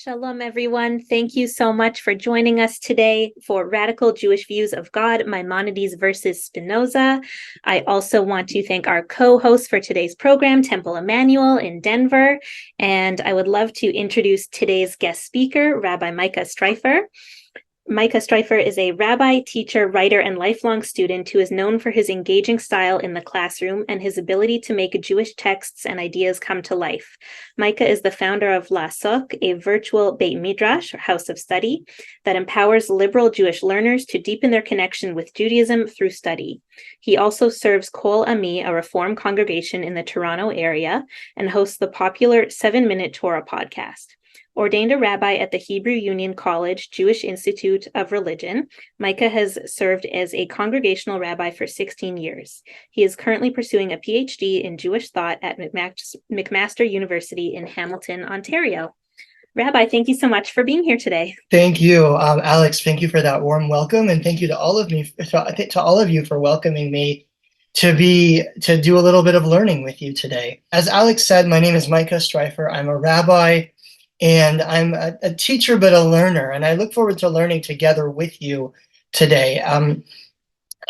Shalom, everyone. Thank you so much for joining us today for Radical Jewish Views of God, Maimonides versus Spinoza. I also want to thank our co-host for today's program, Temple Emmanuel in Denver. And I would love to introduce today's guest speaker, Rabbi Micah Streiffer. Micah Streiffer is a rabbi, teacher, writer, and lifelong student who is known for his engaging style in the classroom and his ability to make Jewish texts and ideas come to life. Micah is the founder of LAASOK, a virtual Beit Midrash, or house of study, that empowers liberal Jewish learners to deepen their connection with Judaism through study. He also serves Kol Ami, a Reform congregation in the Toronto area, and hosts the popular 7 Minute Torah podcast. Ordained a rabbi at the Hebrew Union College Jewish Institute of Religion, Micah has served as a congregational rabbi for 16 years. He is currently pursuing a Ph.D. in Jewish thought at McMaster University in Hamilton, Ontario. Rabbi, thank you so much for being here today. Thank you, Alex. Thank you for that warm welcome, and thank you to all of you for welcoming me to do a little bit of learning with you today. As Alex said, my name is Micah Streiffer. I'm a rabbi. And I'm a teacher, but a learner, and I look forward to learning together with you today.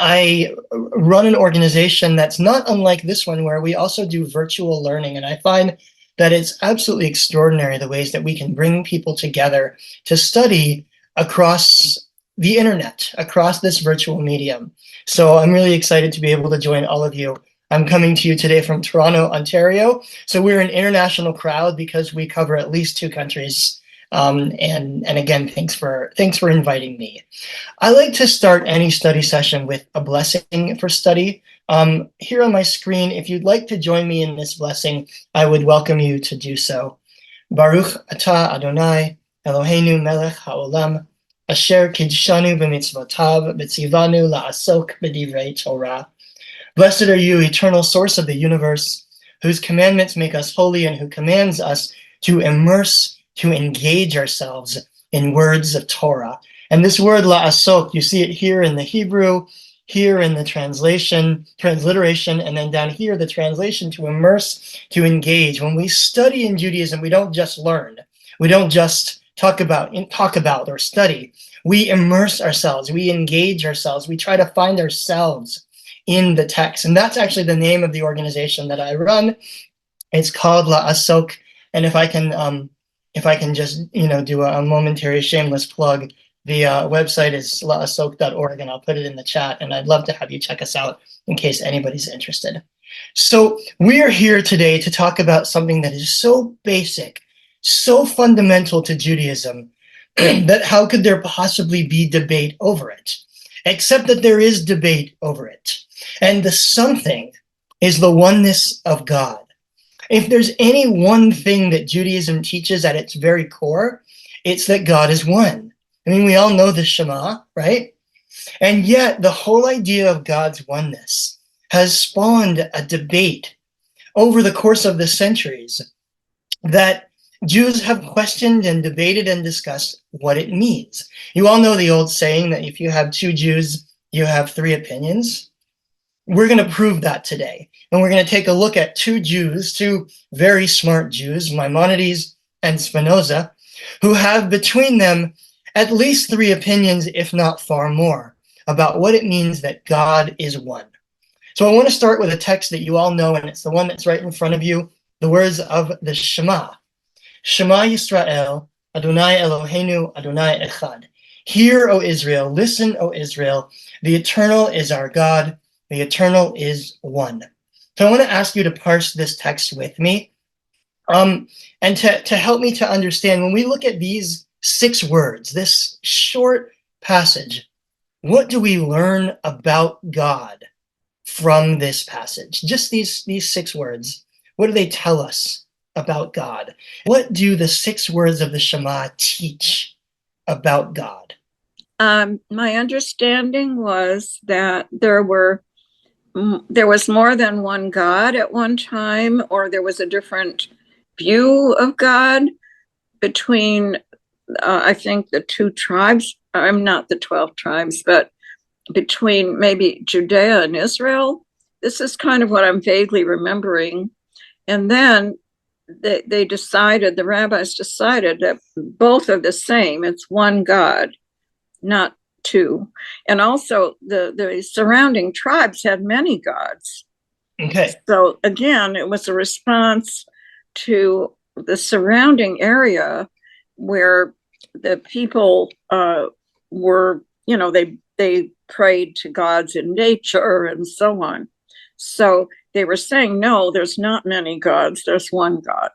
I run an organization that's not unlike this one, where we also do virtual learning, and I find that it's absolutely extraordinary the ways that we can bring people together to study across the internet, across this virtual medium. So I'm really excited to be able to join all of you. I'm coming to you today from Toronto, Ontario. So we're an international crowd because we cover at least 2 countries. And again, thanks for inviting me. I like to start any study session with a blessing for study. Here on my screen, if you'd like to join me in this blessing, I would welcome you to do so. Baruch atah Adonai Eloheinu melech haolam asher kidshanu b'mitzvotav v'tzivanu la'asok b'divrei Torah. Blessed are you, eternal source of the universe, whose commandments make us holy and who commands us to immerse, to engage ourselves in words of Torah. And this word LAASOK, you see it here in the Hebrew, here in the transliteration, and then down here, the translation, to immerse, to engage. When we study in Judaism, we don't just learn. We don't just talk about or study. We immerse ourselves. We engage ourselves. We try to find ourselves in the text. And that's actually the name of the organization that I run. It's called LAASOK. And if I can just do a momentary shameless plug, the website is laasok.org, and I'll put it in the chat, and I'd love to have you check us out in case anybody's interested. So we are here today to talk about something that is so basic, so fundamental to Judaism, that how could there possibly be debate over it? Except that there is debate over it. And the something is the oneness of God. If there's any one thing that Judaism teaches at its very core, it's that God is one. I mean, we all know the Shema, right? And yet the whole idea of God's oneness has spawned a debate over the course of the centuries that Jews have questioned and debated and discussed what it means. You all know the old saying that if you have 2 Jews, you have 3 opinions. We're going to prove that today. And we're going to take a look at 2 Jews, 2 very smart Jews, Maimonides and Spinoza, who have between them at least 3 opinions, if not far more, about what it means that God is one. So I want to start with a text that you all know, and it's the one that's right in front of you, the words of the Shema. Shema Yisrael, Adonai Eloheinu, Adonai Echad. Hear, O Israel, listen, O Israel, the Eternal is our God, the Eternal is one. So I want to ask you to parse this text with me, and to help me to understand, when we look at these 6 words, this short passage, what do we learn about God from this passage? Just these 6 words. What do they tell us about God? What do the 6 words of the Shema teach about God? My understanding was that there was more than one God at one time, or there was a different view of God between, I think, the 2 tribes. I'm not the 12 tribes, but between maybe Judea and Israel. This is kind of what I'm vaguely remembering. And then the rabbis decided that both are the same. It's one God, not two. And also the surrounding tribes had many gods. Okay. So again, it was a response to the surrounding area where the people were, they prayed to gods in nature and so on. So they were saying, no, there's not many gods, there's one God.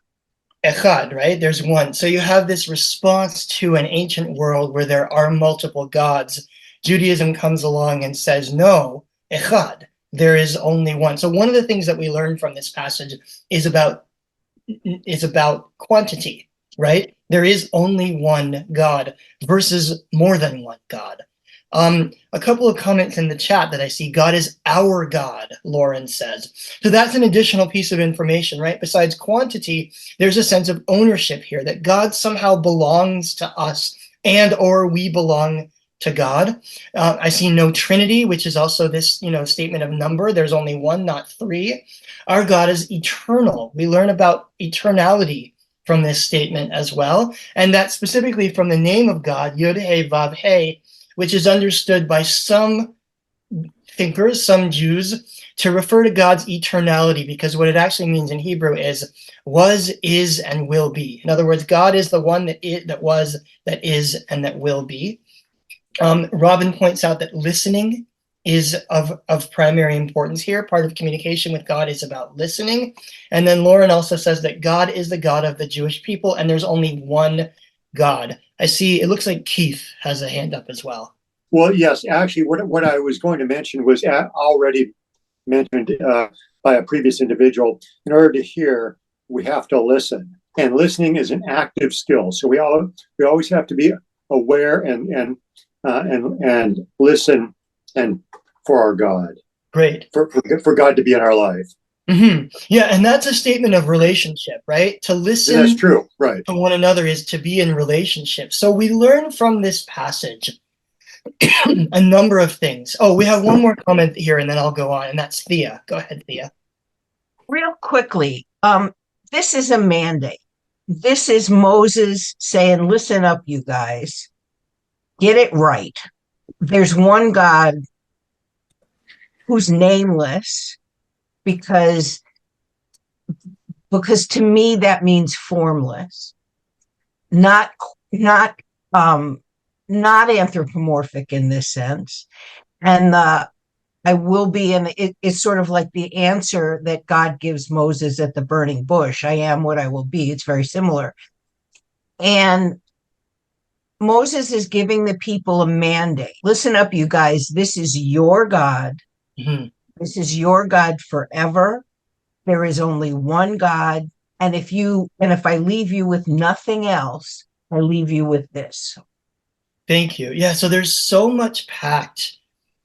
Echad, right? There's one. So you have this response to an ancient world where there are multiple gods. Judaism comes along and says, no, Echad, there is only one. So one of the things that we learn from this passage is about quantity, right? There is only one God versus more than one God. A couple of comments in the chat that I see. God is our God, Lauren says. So that's an additional piece of information, right? Besides quantity, there's a sense of ownership here, that God somehow belongs to us and or we belong to God. I see no Trinity, which is also this, statement of number. There's only one, not three. Our God is eternal. We learn about eternality from this statement as well. And that's specifically from the name of God, Yod He Vav He, which is understood by some thinkers, some Jews, to refer to God's eternality, because what it actually means in Hebrew is was, is, and will be. In other words, God is the one that was, that is, and that will be. Robin points out that listening is of primary importance here. Part of communication with God is about listening. And then Lauren also says that God is the God of the Jewish people, and there's only one God. I see, it looks like Keith has a hand up as well. Well, yes, actually, what I was going to mention was already mentioned by a previous individual. In order to hear, we have to listen, and listening is an active skill. So we always have to be aware and listen and for our God. Great. For God to be in our life. Mm-hmm. Yeah, and that's a statement of relationship, right? To listen, that's true, right, to one another is to be in relationship. So we learn from this passage a number of things. Oh, we have one more comment here, and then I'll go on, and that's Thea. Go ahead, Thea. Real quickly, this is a mandate. This is Moses saying, listen up, you guys. Get it right. There's one God who's nameless, because to me that means formless, not anthropomorphic in this sense. And I will be, and it's sort of like the answer that God gives Moses at the burning bush. I am what I will be. It's very similar. And Moses is giving the people a mandate. Listen up, you guys. This is your God. Mm-hmm. This is your God forever. There is only one God. And if I leave you with nothing else, I leave you with this. Thank you. Yeah, so there's so much packed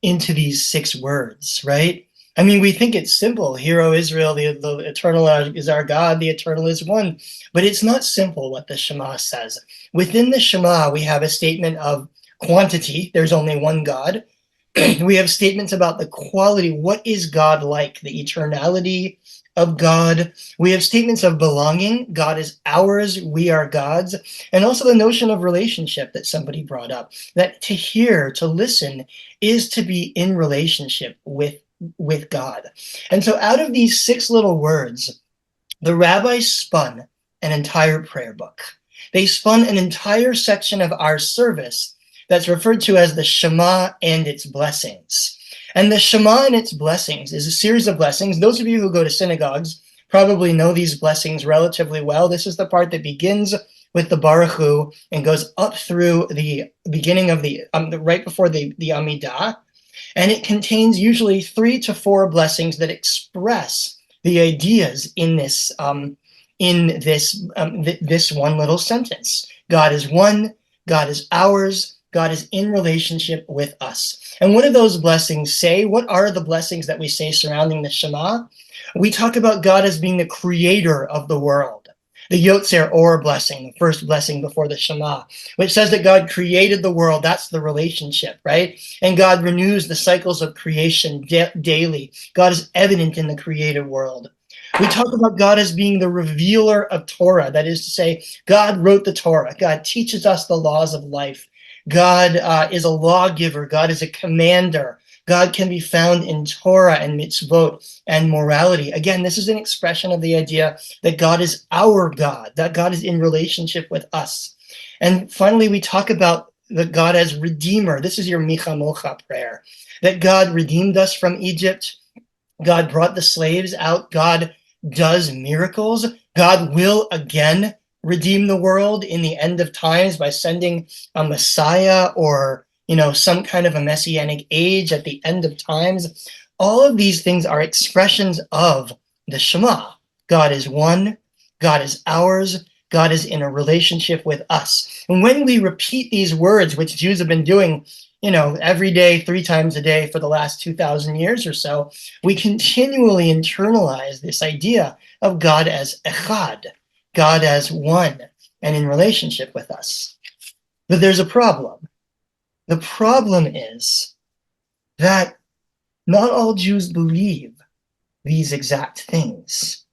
into these 6 words, right? I mean, we think it's simple. Hear, O Israel, the eternal is our God, the eternal is one. But it's not simple what the Shema says. Within the Shema, we have a statement of quantity. There's only one God. We have statements about the quality. What is God like? The eternality of God. We have statements of belonging. God is ours. We are God's. And also the notion of relationship that somebody brought up, that to hear, to listen, is to be in relationship with God. And so out of these 6 little words, the rabbis spun an entire prayer book. They spun an entire section of our service that's referred to as the Shema and its blessings. And the Shema and its blessings is a series of blessings. Those of you who go to synagogues probably know these blessings relatively well. This is the part that begins with the Baruch Hu and goes up through the beginning of the right before the Amidah. And it contains usually 3 to 4 blessings that express the ideas in this this one little sentence. God is one, God is ours, God is in relationship with us. And what do those blessings say? What are the blessings that we say surrounding the Shema? We talk about God as being the creator of the world. The Yotzer Or blessing, the first blessing before the Shema, which says that God created the world. That's the relationship, right? And God renews the cycles of creation daily. God is evident in the created world. We talk about God as being the revealer of Torah. That is to say, God wrote the Torah. God teaches us the laws of life. God is a lawgiver. God is a commander. God can be found in Torah and mitzvot and morality. Again, this is an expression of the idea that God is our God, that God is in relationship with us. And finally, we talk about the God as redeemer. This is your Micha Mocha prayer, that God redeemed us from Egypt. God brought the slaves out. God does miracles. God will again redeem the world in the end of times by sending a Messiah or, some kind of a messianic age at the end of times. All of these things are expressions of the Shema. God is one. God is ours. God is in a relationship with us. And when we repeat these words, which Jews have been doing, every day, 3 times a day for the last 2,000 years or so, we continually internalize this idea of God as echad, God as one, and in relationship with us. But there's a problem. The problem is that not all Jews believe these exact things.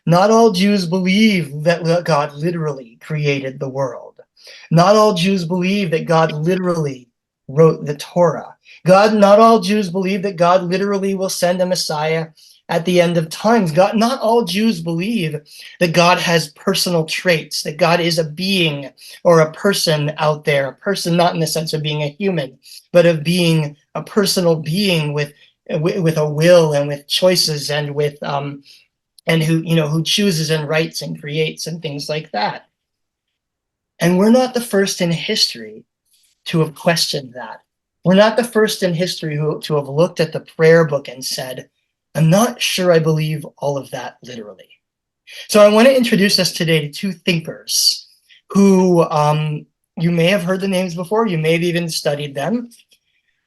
Not all Jews believe that God literally created the world. Not all Jews believe that God literally wrote the Torah. Not all Jews believe that God literally will send a Messiah at the end of times. Not all Jews believe that God has personal traits, that God is a being or a person out there, a person not in the sense of being a human, but of being a personal being with a will and with choices and with and who chooses and writes and creates and things like that. And we're not the first in history to have questioned that. We're not the first in history to have looked at the prayer book and said, I'm not sure I believe all of that literally. So I want to introduce us today to 2 thinkers who you may have heard the names before, you may have even studied them,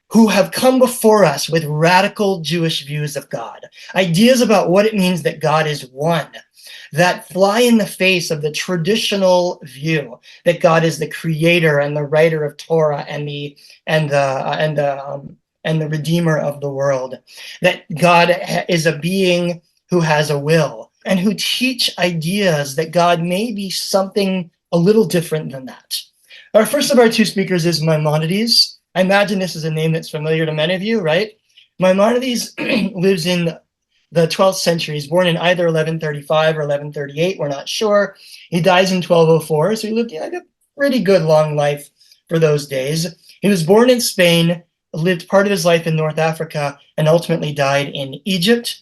who have come before us with radical Jewish views of God, ideas about what it means that God is one, that fly in the face of the traditional view that God is the creator and the writer of Torah and the redeemer of the world, that God is a being who has a will, and who teach ideas that God may be something a little different than that. Our first of our 2 speakers is Maimonides. I imagine this is a name that's familiar to many of you, right? Maimonides lives in the 12th century. He's born in either 1135 or 1138, we're not sure. He dies in 1204, so he lived a pretty good long life for those days. He was born in Spain, lived part of his life in North Africa, and ultimately died in Egypt.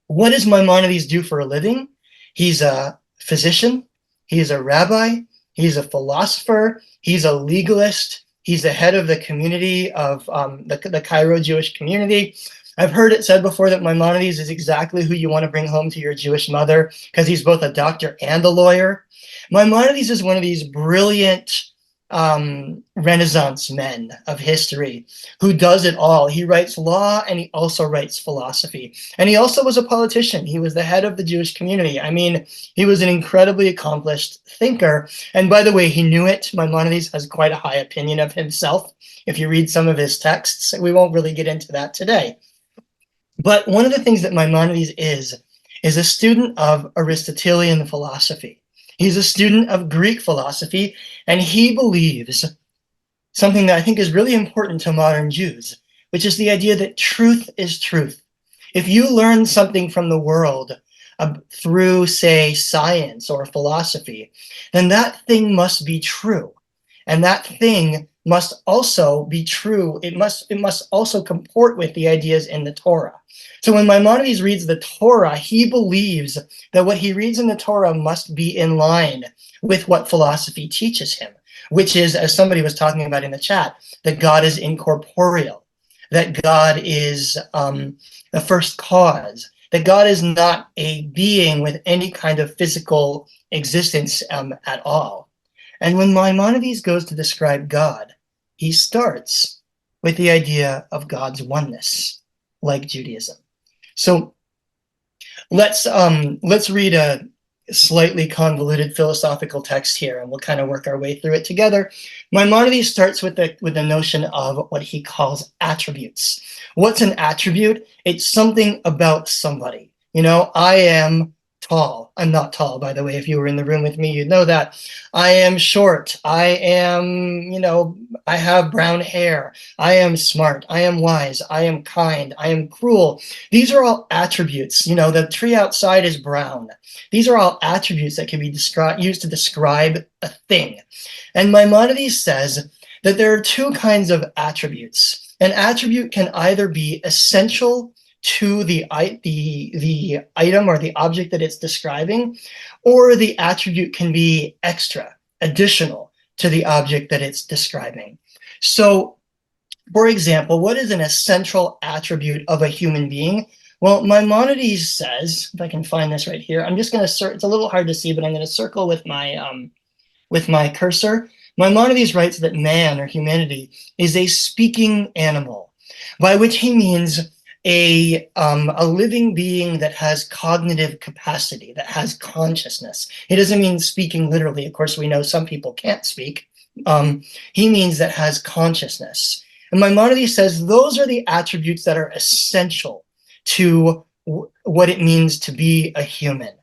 What does Maimonides do for a living? He's a physician, he's a rabbi, he's a philosopher, he's a legalist, he's the head of the community of the Cairo Jewish community. I've heard it said before that Maimonides is exactly who you want to bring home to your Jewish mother because he's both a doctor and a lawyer. Maimonides is one of these brilliant Renaissance men of history who does it all. He writes law and he also writes philosophy. And he also was a politician. He was the head of the Jewish community. I mean, he was an incredibly accomplished thinker. And by the way, he knew it. Maimonides has quite a high opinion of himself. If you read some of his texts, we won't really get into that today. But one of the things that Maimonides is a student of Aristotelian philosophy. He's a student of Greek philosophy, and he believes something that I think is really important to modern Jews, which is the idea that truth is truth. If you learn something from the world through, say, science or philosophy, then that thing must be true. And that thing must also be true. It must also comport with the ideas in the Torah. So when Maimonides reads the Torah, he believes that what he reads in the Torah must be in line with what philosophy teaches him, which is, as somebody was talking about in the chat, that God is incorporeal, that God is the first cause, that God is not a being with any kind of physical existence at all. And when Maimonides goes to describe God, he starts with the idea of God's oneness, like Judaism. So let's read a slightly convoluted philosophical text here, and we'll kind of work our way through it together. Maimonides starts with the notion of what he calls attributes. What's an attribute? It's something about somebody. I am tall. I'm not tall, by the way. If you were in the room with me, you'd know that. I am short. I am, I have brown hair. I am smart. I am wise. I am kind. I am cruel. These are all attributes. The tree outside is brown. These are all attributes that can be used to describe a thing. And Maimonides says that there are two kinds of attributes. An attribute can either be essential to the item or the object that it's describing, or the attribute can be extra, additional to the object that it's describing. So, for example, what is an essential attribute of a human being? Well, Maimonides says, if I can find this right here, I'm just going to it's a little hard to see, but I'm going to circle with my cursor. Maimonides writes that man, or humanity, is a speaking animal, by which he means a living being that has cognitive capacity, that has consciousness. He doesn't mean speaking literally. Of course, we know some people can't speak. He means that has consciousness. And Maimonides says those are the attributes that are essential to what it means to be a human.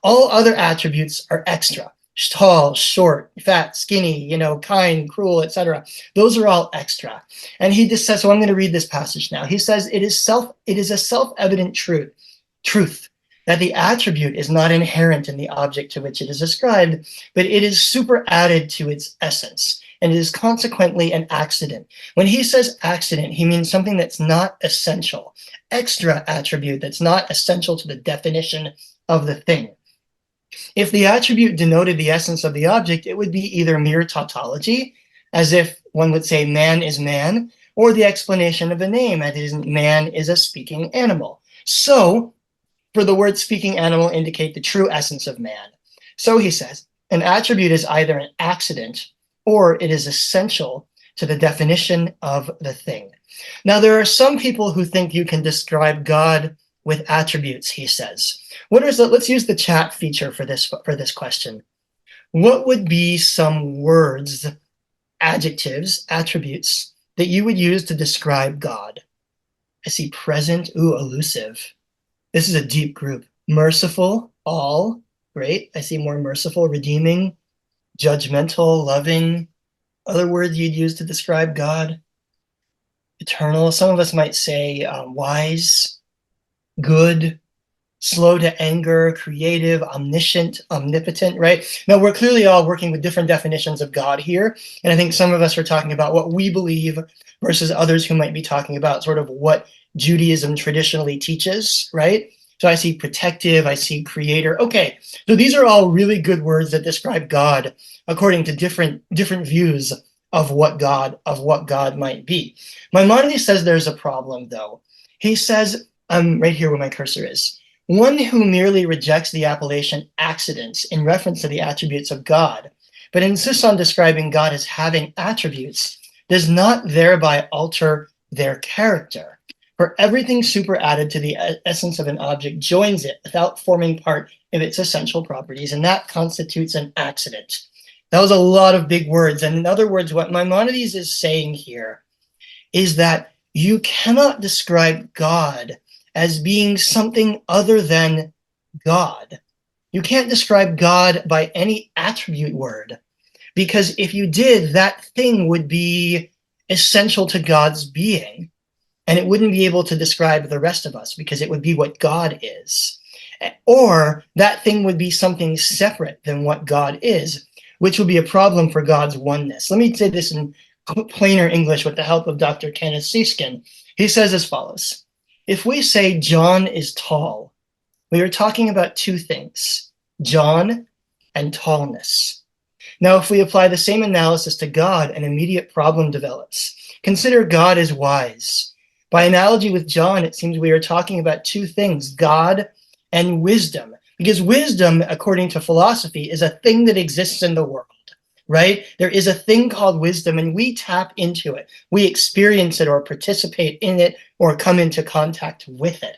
All other attributes are extra. Tall, short, fat, skinny, kind, cruel, etc. Those are all extra. And he just says, so I'm going to read this passage now. He says, it is a self-evident truth that the attribute is not inherent in the object to which it is ascribed, but it is superadded to its essence, and it is consequently an accident. When he says accident, he means something that's not essential, extra attribute that's not essential to the definition of the thing. If the attribute denoted the essence of the object, it would be either mere tautology, as if one would say man is man, or the explanation of a name, that is, man is a speaking animal. So, for the word speaking animal indicate the true essence of man. So he says, an attribute is either an accident or it is essential to the definition of the thing. Now, there are some people who think you can describe God with attributes, he says. Let's use the chat feature for this question. What would be some words, adjectives, attributes that you would use to describe God? I see present, elusive. This is a deep group. Merciful, all, great. I see more merciful, redeeming, judgmental, loving. Other words you'd use to describe God? Eternal. Some of us might say wise, good, slow to anger, creative, omniscient, omnipotent, right? Now, we're clearly all working with different definitions of God here. And I think some of us are talking about what we believe versus others who might be talking about sort of what Judaism traditionally teaches, right? So I see protective, I see creator. Okay, so these are all really good words that describe God according to different views of what God might be. Maimonides says there's a problem, though. He says, right here where my cursor is, one who merely rejects the appellation accidents in reference to the attributes of God, but insists on describing God as having attributes, does not thereby alter their character. For everything superadded to the essence of an object joins it without forming part of its essential properties, and that constitutes an accident. That was a lot of big words. And in other words, what Maimonides is saying here is that you cannot describe God as being something other than God. You can't describe God by any attribute word, because if you did, that thing would be essential to God's being, and it wouldn't be able to describe the rest of us because it would be what God is. Or that thing would be something separate than what God is, which would be a problem for God's oneness. Let me say this in plainer English with the help of Dr. Kenneth Siskin. He says as follows: if we say John is tall, we are talking about two things, John and tallness. Now, if we apply the same analysis to God, an immediate problem develops. Consider God as wise. By analogy with John, it seems we are talking about two things, God and wisdom. Because wisdom, according to philosophy, is a thing that exists in the world, right? There is a thing called wisdom, and we tap into it. We experience it or participate in it or come into contact with it.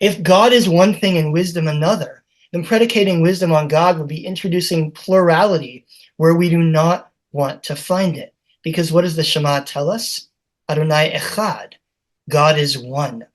If God is one thing and wisdom another, then predicating wisdom on God would be introducing plurality where we do not want to find it. Because what does the Shema tell us? Adonai Echad. God is one.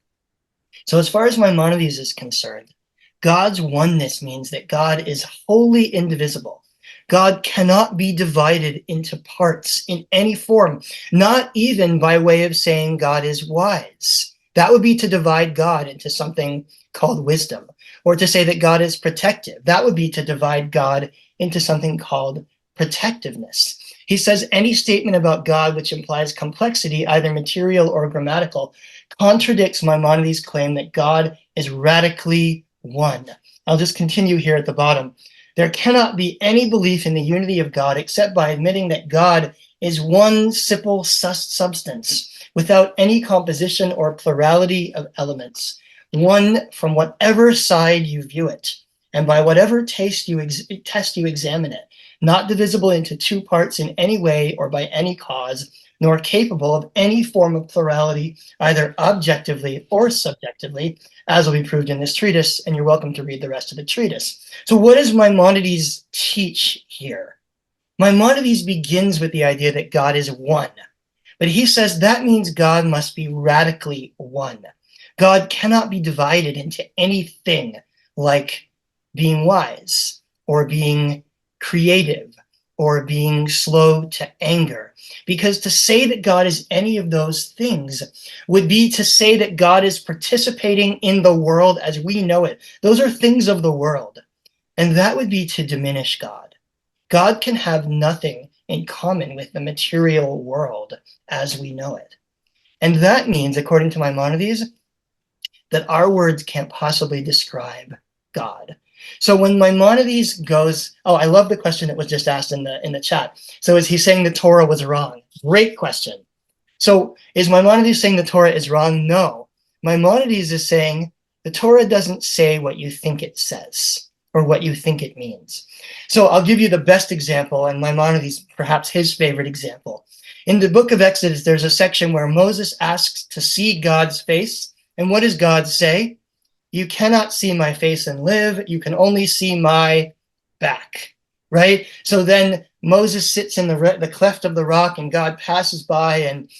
So as far as Maimonides is concerned, God's oneness means that God is wholly indivisible. God cannot be divided into parts in any form, not even by way of saying God is wise. That would be to divide God into something called wisdom, or to say that God is protective. That would be to divide God into something called protectiveness. He says any statement about God which implies complexity, either material or grammatical, contradicts Maimonides' claim that God is radically one. I'll just continue here at the bottom. There cannot be any belief in the unity of God except by admitting that God is one simple substance without any composition or plurality of elements, one from whatever side you view it, and by whatever test you examine it, not divisible into two parts in any way or by any cause, nor capable of any form of plurality, either objectively or subjectively, as will be proved in this treatise, and you're welcome to read the rest of the treatise. So what does Maimonides teach here? Maimonides begins with the idea that God is one, but he says that means God must be radically one. God cannot be divided into anything like being wise or being creative or being slow to anger. Because to say that God is any of those things would be to say that God is participating in the world as we know it. Those are things of the world. And that would be to diminish God. God can have nothing in common with the material world as we know it. And that means, according to Maimonides, that our words can't possibly describe God. So when Maimonides goes, oh, I love the question that was just asked in the chat. So is he saying the Torah was wrong? Great question. So is Maimonides saying the Torah is wrong? No. Maimonides is saying the Torah doesn't say what you think it says or what you think it means. So I'll give you the best example, and Maimonides, perhaps his favorite example. In the book of Exodus, there's a section where Moses asks to see God's face. And what does God say? You cannot see my face and live. You can only see my back, right? So then Moses sits in the cleft of the rock, and God passes by, and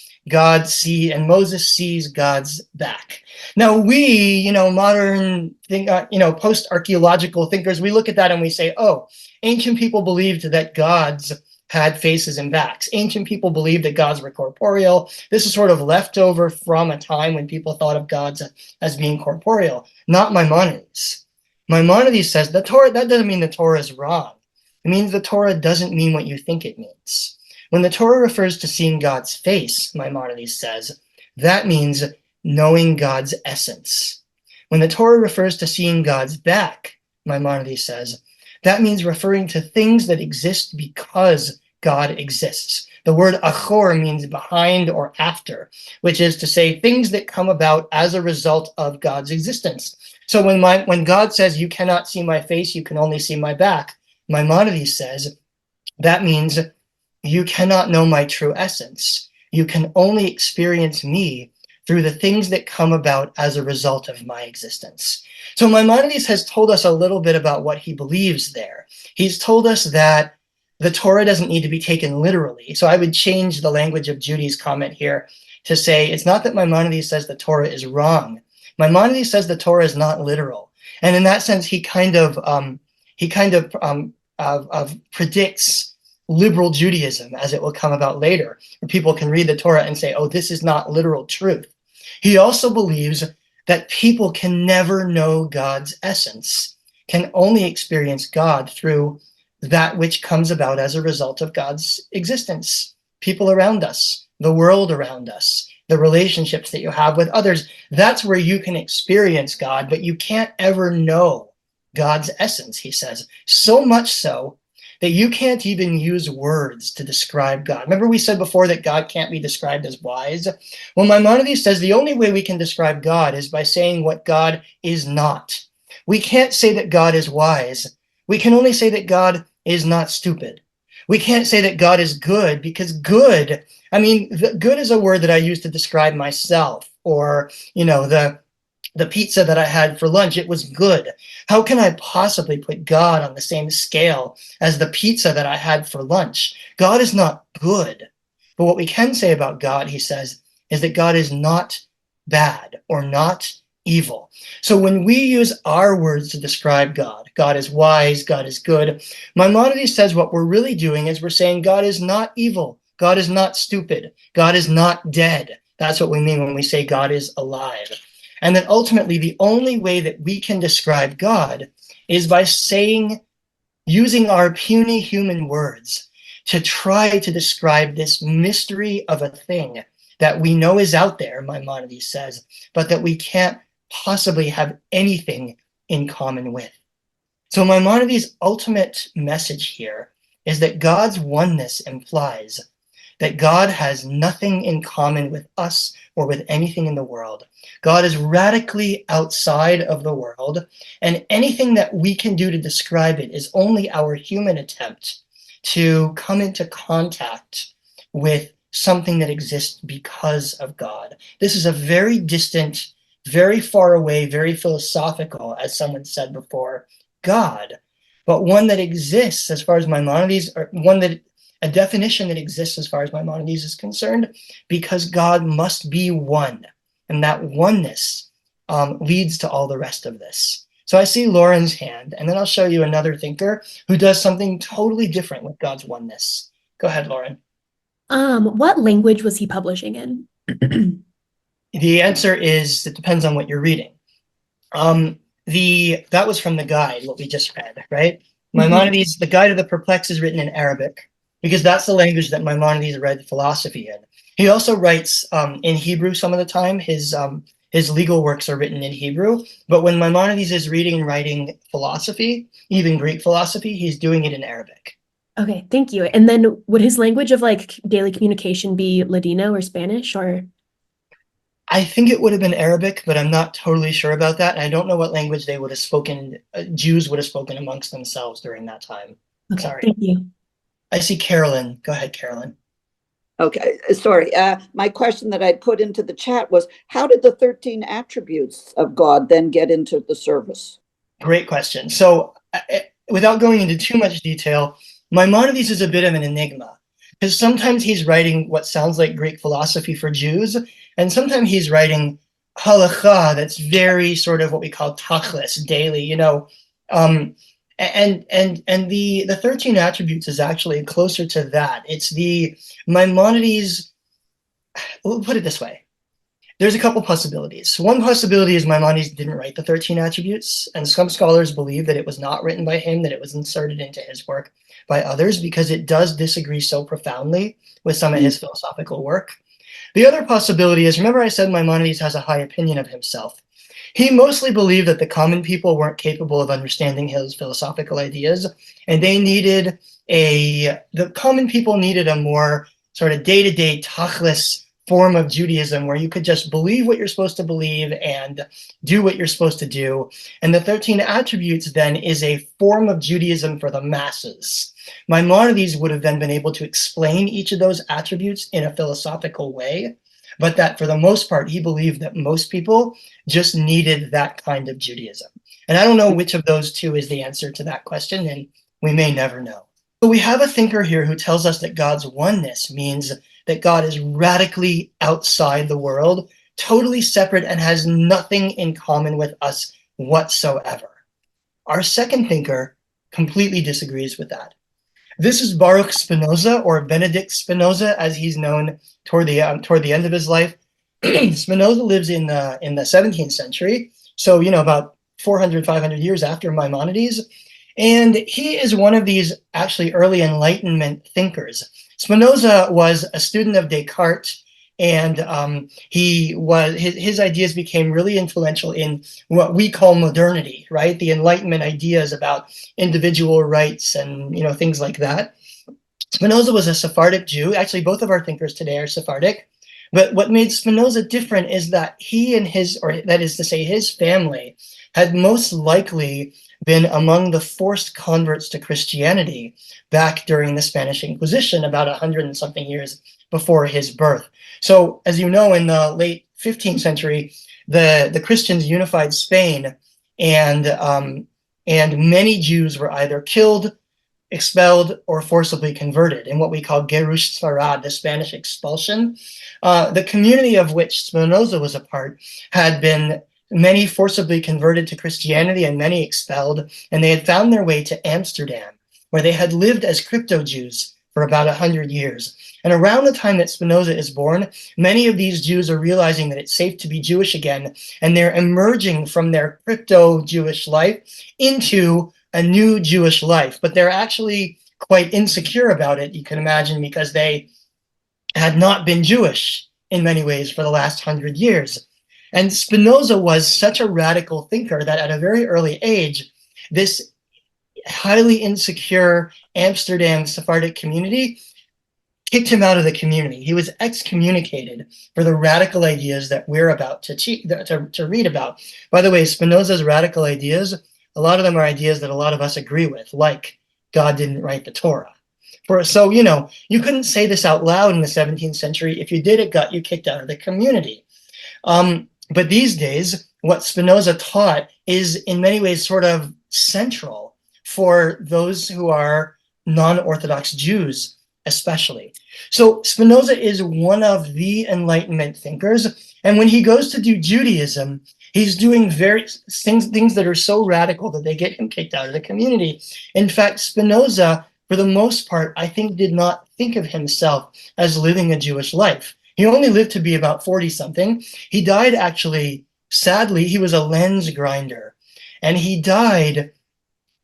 Moses sees God's back. Now we, modern post-archaeological thinkers, we look at that and we say, oh, ancient people believed that gods had faces and backs. Ancient people believed that gods were corporeal. This is sort of leftover from a time when people thought of gods as being corporeal. Not Maimonides. Maimonides says the Torah, that doesn't mean the Torah is wrong. It means the Torah doesn't mean what you think it means. When the Torah refers to seeing God's face, Maimonides says, that means knowing God's essence. When the Torah refers to seeing God's back, Maimonides says, that means referring to things that exist because God exists. The word achor means behind or after, which is to say things that come about as a result of God's existence. So when God says, you cannot see my face, you can only see my back, Maimonides says, that means you cannot know my true essence. You can only experience me through the things that come about as a result of my existence. So Maimonides has told us a little bit about what he believes there. He's told us that the Torah doesn't need to be taken literally. So I would change the language of Judy's comment here to say, it's not that Maimonides says the Torah is wrong. Maimonides says the Torah is not literal. And in that sense, he kind of predicts liberal Judaism, as it will come about later, where people can read the Torah and say, oh, this is not literal truth. He also believes that people can never know God's essence, can only experience God through that which comes about as a result of God's existence. People around us, the world around us, the relationships that you have with others, that's where you can experience God, but you can't ever know God's essence, he says. So much so that you can't even use words to describe God. Remember we said before that God can't be described as wise? Well, Maimonides says the only way we can describe God is by saying what God is not. We can't say that God is wise. We can only say that God is not stupid. We can't say that God is good, because good, good is a word that I use to describe myself, or, the pizza that I had for lunch, it was good. How can I possibly put God on the same scale as the pizza that I had for lunch? God is not good. But what we can say about God, he says, is that God is not bad or not evil. So when we use our words to describe God, God is wise, God is good, Maimonides says what we're really doing is we're saying God is not evil, God is not stupid, God is not dead. That's what we mean when we say God is alive. And then ultimately, the only way that we can describe God is by using our puny human words to try to describe this mystery of a thing that we know is out there, Maimonides says, but that we can't possibly have anything in common with. So Maimonides' ultimate message here is that God's oneness implies that God has nothing in common with us or with anything in the world. God is radically outside of the world, and anything that we can do to describe it is only our human attempt to come into contact with something that exists because of God. This is a very distant, very far away, very philosophical, as someone said before, God, but one that exists as far as Maimonides, or a definition that exists as far as Maimonides is concerned, because God must be one, and that oneness leads to all the rest of this. So I see Lauren's hand, and then I'll show you another thinker who does something totally different with God's oneness. Go ahead, Lauren. What language was he publishing in? The answer is, it depends on what you're reading. That was from the guide, what we just read, right? Maimonides, the Guide of the Perplexed is written in Arabic, because that's the language that Maimonides read philosophy in. He also writes in Hebrew some of the time. His legal works are written in Hebrew, but when Maimonides is reading and writing philosophy, even Greek philosophy, he's doing it in Arabic. Okay, thank you. And then would his language of like daily communication be Ladino or Spanish or? I think it would have been Arabic, but I'm not totally sure about that. And I don't know what language they would have spoken, Jews would have spoken amongst themselves during that time. Okay, Sorry. thank you. I see Carolyn. Go ahead, Carolyn. Okay, sorry. My question that I put into the chat was, how did the 13 attributes of God then get into the service? Great question. So without going into too much detail, Maimonides is a bit of an enigma, because sometimes he's writing what sounds like Greek philosophy for Jews, and sometimes he's writing halakha that's very sort of what we call tachlis, daily, you know. And the 13 attributes is actually closer to that. It's the Maimonides, we'll put it this way. There's a couple possibilities. One possibility is Maimonides didn't write the 13 attributes, and some scholars believe that it was not written by him, that it was inserted into his work by others, because it does disagree so profoundly with some of his philosophical work. The other possibility is, remember I said Maimonides has a high opinion of himself. He mostly believed that the common people weren't capable of understanding his philosophical ideas, and the common people needed a more sort of day-to-day tachlis form of Judaism where you could just believe what you're supposed to believe and do what you're supposed to do. And the 13 attributes then is a form of Judaism for the masses. Maimonides would have then been able to explain each of those attributes in a philosophical way, but that for the most part, he believed that most people just needed that kind of Judaism. And I don't know which of those two is the answer to that question, and we may never know. But we have a thinker here who tells us that God's oneness means that God is radically outside the world, totally separate, and has nothing in common with us whatsoever. Our second thinker completely disagrees with that. This is Baruch Spinoza, or Benedict Spinoza, as he's known toward the end of his life. Spinoza lives in the 17th century, so about 400, 500 years after Maimonides, and he is one of these actually early Enlightenment thinkers. Spinoza was a student of Descartes, and his ideas became really influential in what we call modernity, right? The Enlightenment ideas about individual rights and things like that. Spinoza was a Sephardic Jew. Actually, both of our thinkers today are Sephardic. But what made Spinoza different is that he and his family, had most likely been among the forced converts to Christianity back during the Spanish Inquisition, about 100 and something years before his birth. So, as you know, in the late 15th century, the Christians unified Spain, and many Jews were either killed, expelled, or forcibly converted in what we call Gerush Sfarad, the Spanish expulsion. The community of which Spinoza was a part had been Many forcibly converted to Christianity and many expelled, and they had found their way to Amsterdam, where they had lived as crypto-Jews for about 100 years. And around the time that Spinoza is born, many of these Jews are realizing that it's safe to be Jewish again, and they're emerging from their crypto-Jewish life into a new Jewish life. But they're actually quite insecure about it, you can imagine, because they had not been Jewish in many ways for the last 100 years. And Spinoza was such a radical thinker that at a very early age, this highly insecure Amsterdam Sephardic community kicked him out of the community. He was excommunicated for the radical ideas that we're about to read about. By the way, Spinoza's radical ideas, a lot of them are ideas that a lot of us agree with, like God didn't write the Torah. So, you couldn't say this out loud in the 17th century. If you did, it got you kicked out of the community. But these days, what Spinoza taught is in many ways sort of central for those who are non-Orthodox Jews, especially. So Spinoza is one of the Enlightenment thinkers. And when he goes to do Judaism, he's doing things that are so radical that they get him kicked out of the community. In fact, Spinoza, for the most part, I think did not think of himself as living a Jewish life. He only lived to be about 40-something. He died actually, sadly, he was a lens grinder. And he died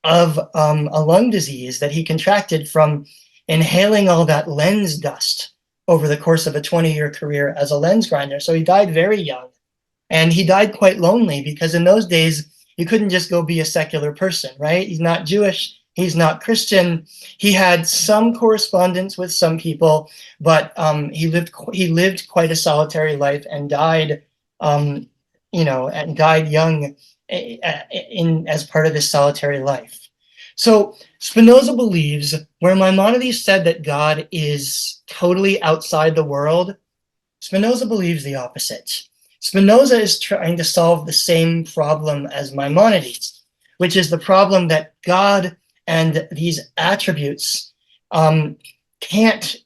of a lung disease that he contracted from inhaling all that lens dust over the course of a 20-year career as a lens grinder. So he died very young. And he died quite lonely because in those days, you couldn't just go be a secular person, right? He's not Jewish. He's not Christian. He had some correspondence with some people, but he lived quite a solitary life and died, and died young as part of this solitary life. So Spinoza believes, where Maimonides said that God is totally outside the world, Spinoza believes the opposite. Spinoza is trying to solve the same problem as Maimonides, which is the problem that God and these attributes can't,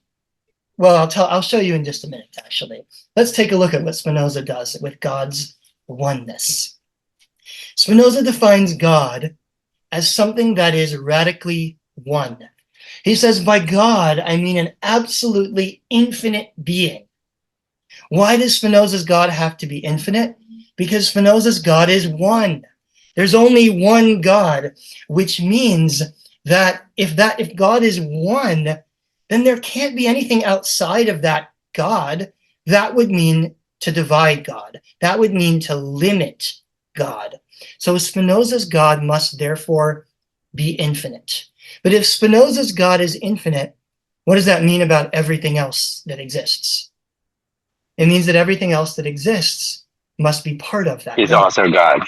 well, I'll show you in just a minute, actually. Let's take a look at what Spinoza does with God's oneness. Spinoza defines God as something that is radically one. He says, by God, I mean an absolutely infinite being. Why does Spinoza's God have to be infinite? Because Spinoza's God is one. There's only one God, which means that if God is one, then there can't be anything outside of that God. That would mean to divide God. That would mean to limit God. So Spinoza's God must therefore be infinite. But if Spinoza's God is infinite, what does that mean about everything else that exists? It means that everything else that exists must be part of that. Is also God.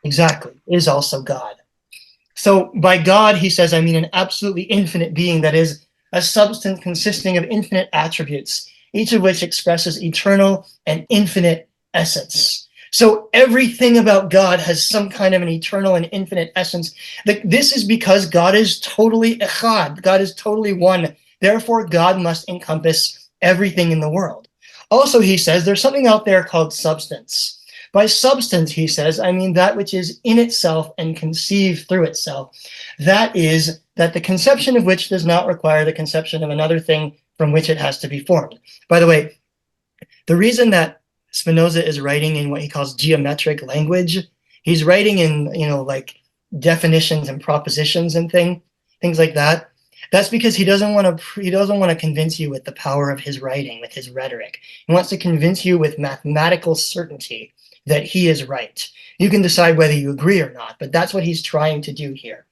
Exactly, is also God. So by God, he says, I mean an absolutely infinite being that is a substance consisting of infinite attributes, each of which expresses eternal and infinite essence. So everything about God has some kind of an eternal and infinite essence. This is because God is totally echad. God is totally one. Therefore, God must encompass everything in the world. Also, he says, there's something out there called substance. By substance, he says, I mean that which is in itself and conceived through itself. That is, that the conception of which does not require the conception of another thing from which it has to be formed. By the way, the reason that Spinoza is writing in what he calls geometric language, he's writing in, like definitions and propositions and things like that. That's because he doesn't want to convince you with the power of his writing, with his rhetoric. He wants to convince you with mathematical certainty that he is right. You can decide whether you agree or not, but that's what he's trying to do here.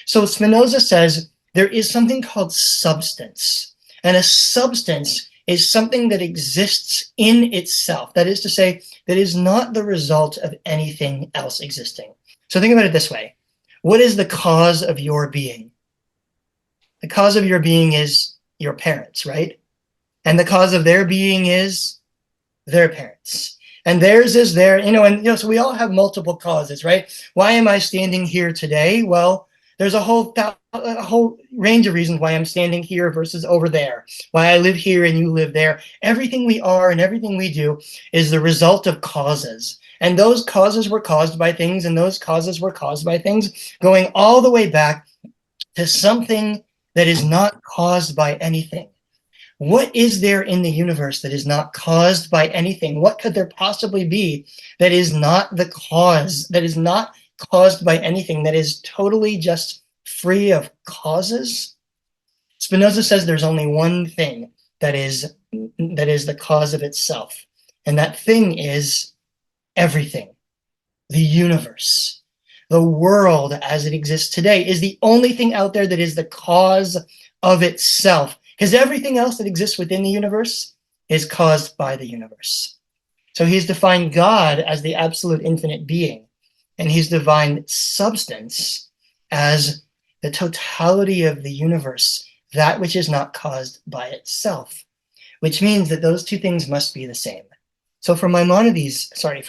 So Spinoza says there is something called substance, and a substance is something that exists in itself. That is to say, that is not the result of anything else existing. So think about it this way. What is the cause of your being? The cause of your being is your parents, right? And the cause of their being is their parents. And theirs is their, so we all have multiple causes, right? Why am I standing here today? Well, there's a whole range of reasons why I'm standing here versus over there, why I live here and you live there. Everything we are and everything we do is the result of causes. And those causes were caused by things, and those causes were caused by things, going all the way back to something that is not caused by anything. What is there in the universe that is not caused by anything? What could there possibly be that is not the cause, that is not caused by anything, that is totally just free of causes? Spinoza says there's only one thing that is the cause of itself, and that thing is everything. The universe, the world as it exists today, is the only thing out there that is the cause of itself, because everything else that exists within the universe is caused by the universe. So he's defined God as the absolute infinite being, and he's defined substance as the totality of the universe, that which is not caused by itself, which means that those two things must be the same. So for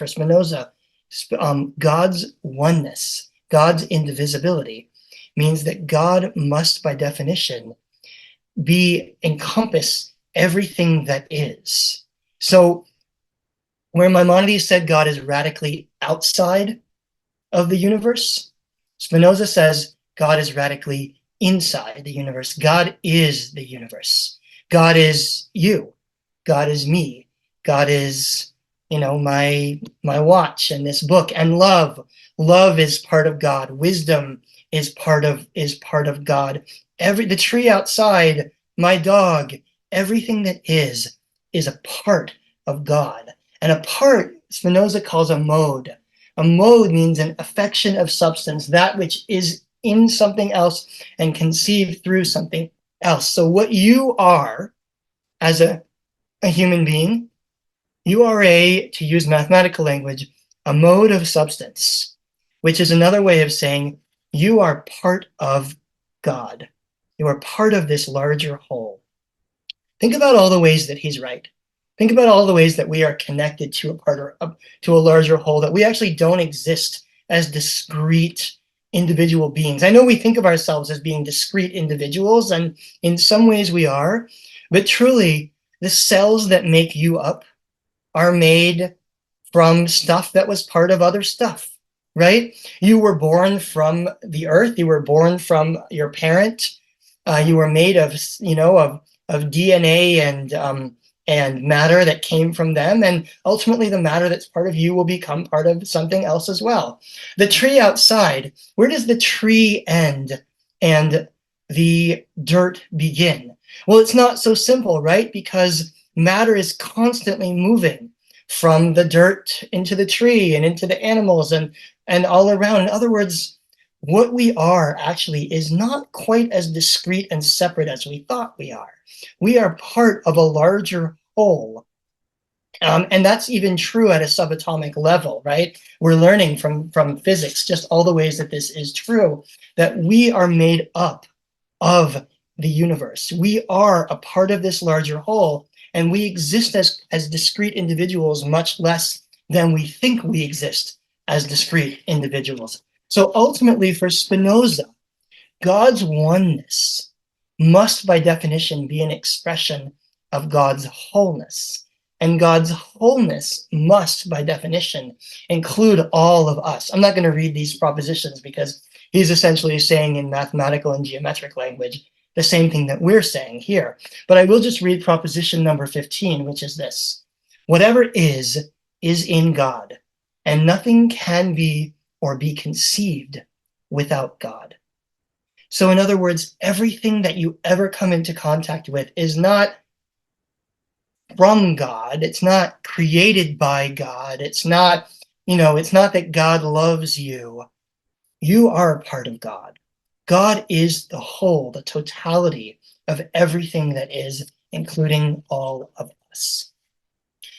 Spinoza, God's oneness, God's indivisibility, means that God must, by definition, encompass everything that is. So where Maimonides said God is radically outside of the universe, Spinoza says God is radically inside the universe. God is the universe. God is you. God is me. God is, my watch and this book, and love. Love is part of God. Wisdom is part of God. The tree outside, my dog, everything that is a part of God. And a part, Spinoza calls a mode. A mode means an affection of substance, that which is in something else and conceived through something else. So what you are as a human being, you are to use mathematical language, a mode of substance, which is another way of saying you are part of God. You are part of this larger whole. Think about all the ways that he's right. Think about all the ways that we are connected to a larger whole, that we actually don't exist as discrete individual beings. I know we think of ourselves as being discrete individuals, and in some ways we are, but truly the cells that make you up are made from stuff that was part of other stuff, right? You were born from the earth. You were born from your parent. You were made of DNA and matter that came from them, and ultimately the matter that's part of you will become part of something else as well. The tree outside, where does the tree end and the dirt begin? Well, it's not so simple, right? Because matter is constantly moving from the dirt into the tree and into the animals and all around. In other words, what we are actually is not quite as discrete and separate as we thought we are. We are part of a larger whole. And that's even true at a subatomic level, right? We're learning from physics just all the ways that this is true, that we are made up of the universe. We are a part of this larger whole, and we exist as discrete individuals much less than we think we exist as discrete individuals. So ultimately, for Spinoza, God's oneness must, by definition, be an expression of God's wholeness. And God's wholeness must, by definition, include all of us. I'm not going to read these propositions because he's essentially saying in mathematical and geometric language the same thing that we're saying here. But I will just read proposition number 15, which is this: whatever is in God, and nothing can be or be conceived without God. So in other words, everything that you ever come into contact with is not from God. It's not created by God. It's not, it's not that God loves you. You are a part of God. God is the whole, the totality of everything that is, including all of us.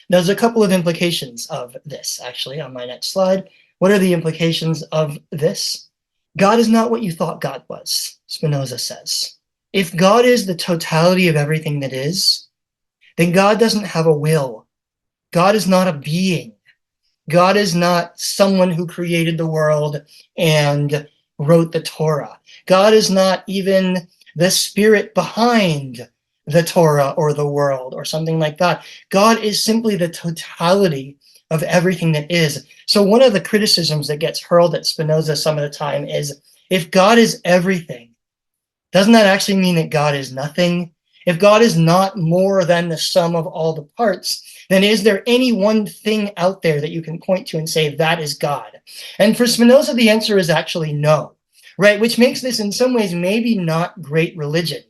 Now, there's a couple of implications of this, actually, on my next slide. What are the implications of this? God is not what you thought God was, Spinoza says. If God is the totality of everything that is, then God doesn't have a will. God is not a being. God is not someone who created the world and wrote the Torah. God is not even the spirit behind the Torah or the world or something like that. God is simply the totality of everything that is. So one of the criticisms that gets hurled at Spinoza some of the time is, if God is everything, doesn't that actually mean that God is nothing? If God is not more than the sum of all the parts, then is there any one thing out there that you can point to and say that is God? And for Spinoza, the answer is actually no, right? Which makes this in some ways maybe not great religion,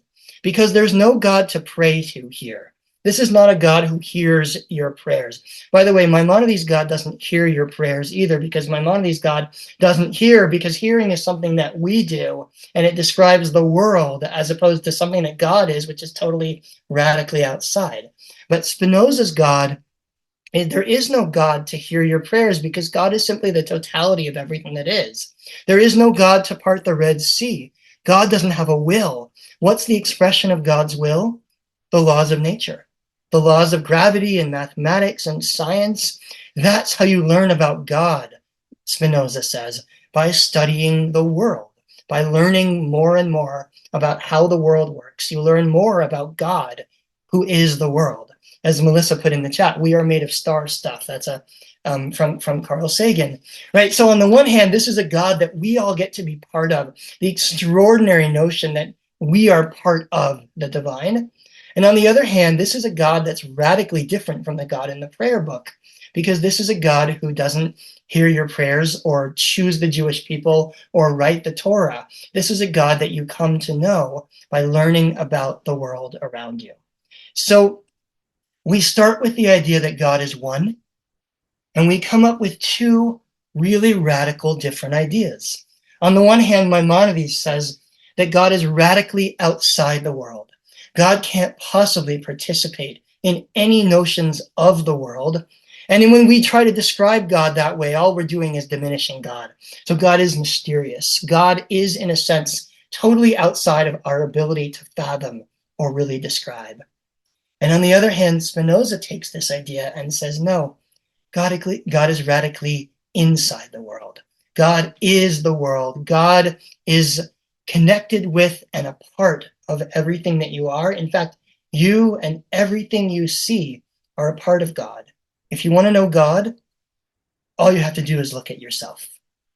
because there's no God to pray to here. This is not a God who hears your prayers. By the way, Maimonides' God doesn't hear your prayers either, because Maimonides' God doesn't hear, because hearing is something that we do, and it describes the world as opposed to something that God is, which is totally radically outside. But Spinoza's God, there is no God to hear your prayers, because God is simply the totality of everything that is. There is no God to part the Red Sea. God doesn't have a will. What's the expression of God's will? The laws of nature, the laws of gravity and mathematics and science. That's how you learn about God, Spinoza says, by studying the world, by learning more and more about how the world works. You learn more about God, who is the world. As Melissa put in the chat, we are made of star stuff. That's from Carl Sagan, right? So on the one hand, this is a God that we all get to be part of, the extraordinary notion that we are part of the divine. And on the other hand, this is a God that's radically different from the God in the prayer book, because this is a God who doesn't hear your prayers or choose the Jewish people or write the Torah. This is a God that you come to know by learning about the world around you. So we start with the idea that God is one, and we come up with two really radical different ideas. On the one hand, Maimonides says that God is radically outside the world. God can't possibly participate in any notions of the world. And when we try to describe God that way, all we're doing is diminishing God. So God is mysterious. God is, in a sense, totally outside of our ability to fathom or really describe. And on the other hand, Spinoza takes this idea and says, no, God is radically inside the world. God is the world. God is connected with and a part of everything that you are. In fact, you and everything you see are a part of God. If you want to know God, all you have to do is look at yourself.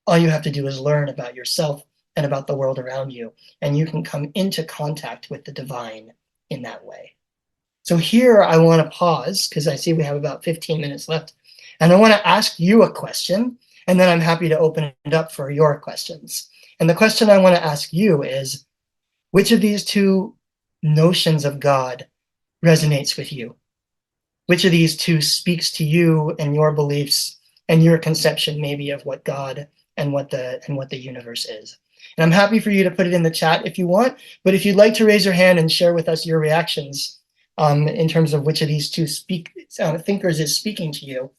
All you have to do is learn about yourself and about the world around you, and you can come into contact with the divine in that way. So here I want to pause, because I see we have about 15 minutes left, and I want to ask you a question, and then I'm happy to open it up for your questions. And the question I want to ask you is, which of these two notions of God resonates with you? Which of these two speaks to you and your beliefs and your conception maybe of what God and what the universe is? And I'm happy for you to put it in the chat if you want, but if you'd like to raise your hand and share with us your reactions in terms of which of these two thinkers is speaking to you,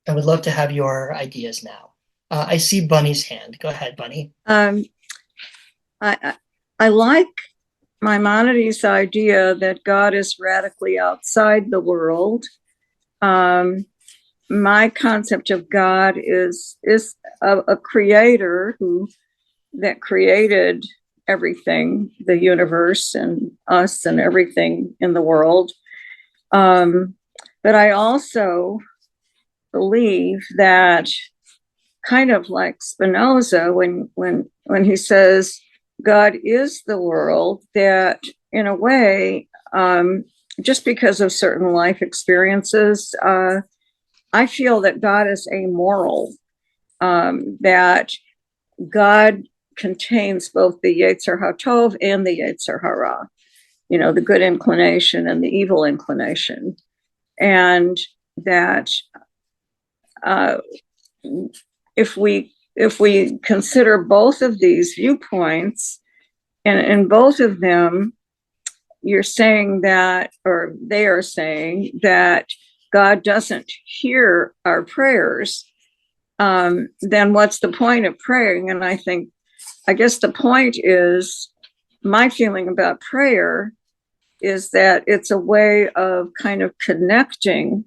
I would love to have your ideas now. I see Bunny's hand. Go ahead, Bunny. I like Maimonides' idea that God is radically outside the world. My concept of God is a creator that created everything, the universe and us and everything in the world. But I also believe that, kind of like Spinoza, when he says God is the world, that in a way, just because of certain life experiences, I feel that God is amoral, that God contains both the Yetzer HaTov and the Yetzer Hara, the good inclination and the evil inclination. And that if we consider both of these viewpoints, and in both of them, you're saying that, or they are saying that God doesn't hear our prayers, then what's the point of praying? And I guess the point is, my feeling about prayer is that it's a way of kind of connecting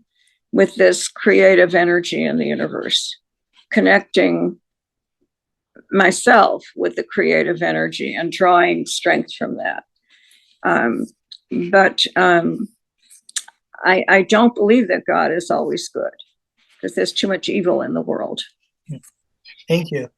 with this creative energy in the universe, connecting myself with the creative energy and drawing strength from that. But I don't believe that God is always good. because there's too much evil in the world. Thank you.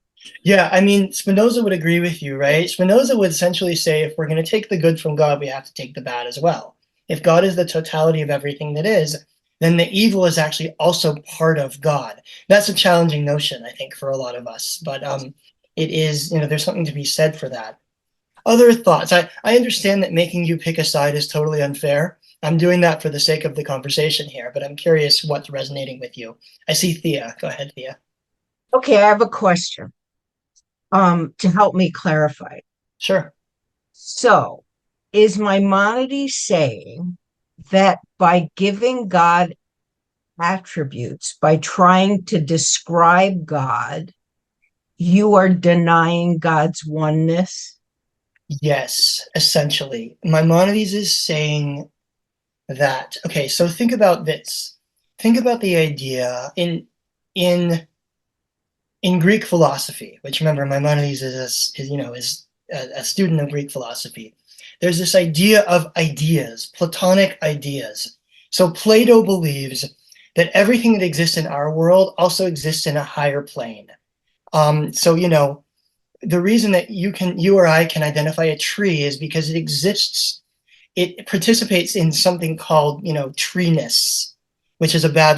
Yeah, I mean, Spinoza would agree with you, right? Spinoza would essentially say if we're going to take the good from God, we have to take the bad as well. If God is the totality of everything that is, then the evil is actually also part of God. That's a challenging notion, I think, for a lot of us. But it is, there's something to be said for that. Other thoughts? I understand that making you pick a side is totally unfair. I'm doing that for the sake of the conversation here, but I'm curious what's resonating with you. I see Thea. Go ahead, Thea. Okay, I have a question to help me clarify. Sure. So, is Maimonides saying that by giving God attributes, by trying to describe God, you are denying God's oneness? Yes, essentially. Maimonides is saying that, okay, so think about this. Think about the idea in Greek philosophy, which remember Maimonides is a student of Greek philosophy. There's this idea of ideas, Platonic ideas. So Plato believes that everything that exists in our world also exists in a higher plane. The reason that you or I can identify a tree is because it exists. It participates in something called, treeness, which is a bad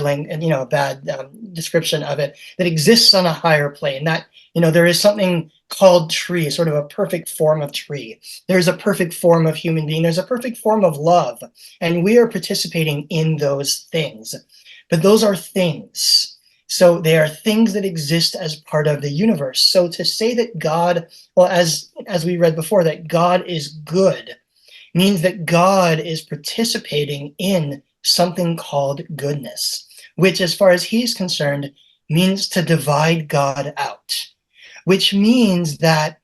description of it, that exists on a higher plane. That, there is something called tree, sort of a perfect form of tree. There's a perfect form of human being. There's a perfect form of love. And we are participating in those things. But those are things. So they are things that exist as part of the universe. So to say that God, well, as we read before, that God is good, means that God is participating in something called goodness, which, as far as he's concerned, means to divide God out, which means that